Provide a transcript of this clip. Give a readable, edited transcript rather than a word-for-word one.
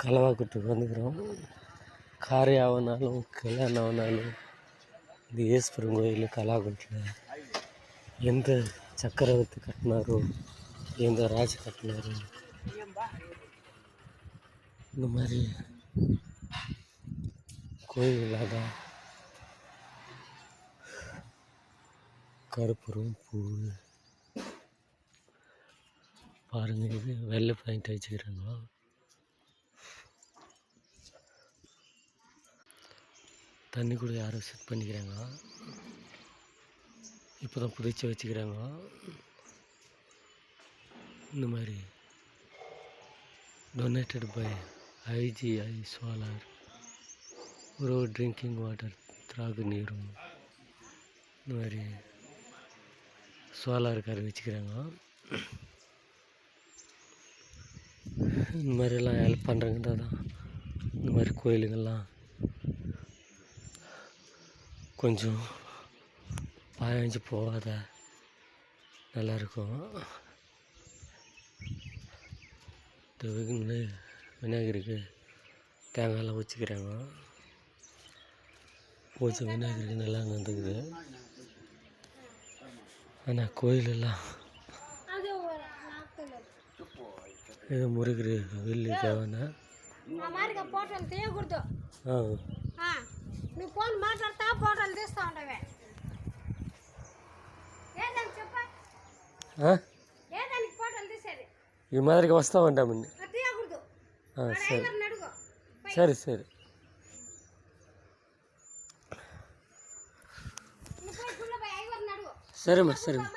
கலவாக்குட்டுக்கு வந்துக்கிறோம். காரை ஆகினாலும் கல்யாணம் ஆகினாலும் இந்த ஈஸ்வரன் கோயில் கலாக்குட்டில் எந்த சக்கரவர்த்தி கட்டினாரோ, எந்த ராஜ் கட்டினாரோ, இந்த மாதிரி கோயில்களாக தான் கருப்புரம் பூ பாருங்கள். இது வெள்ளை பாயிண்ட் வச்சுக்கிறாங்க. தண்ணி கூட யாரும் செட் பண்ணிக்கிறாங்க. இப்போ தான் புதைச்சி வச்சுக்கிறாங்க. இந்த மாதிரி டொனேட்டட் பை IGI சோலார் ஒரு ட்ரிங்கிங் வாட்டர் திராகு நீரும் இந்த மாதிரி சோலாருக்கார வச்சுக்கிறாங்க. இந்த மாதிரிலாம் ஹெல்ப் பண்ணுறங்க தான் இந்த மாதிரி கோயிலுங்கள்லாம் கொஞ்சம் பாயஞ்சு போகாத நல்லாயிருக்கும். இந்த விநாயகருக்கு தேங்காயெல்லாம் வச்சுக்கிறாங்க. பூஜை விநாயகருக்கு நல்லா நடந்துக்குது. ஆனால் கோயிலெல்லாம் இது முருகர் வெள்ளி தேவைன்னா ఈ మాదిరికి వస్తూ ఉంటామండి. సరే సరే సరే సరేమ్మా సరేమ్మా.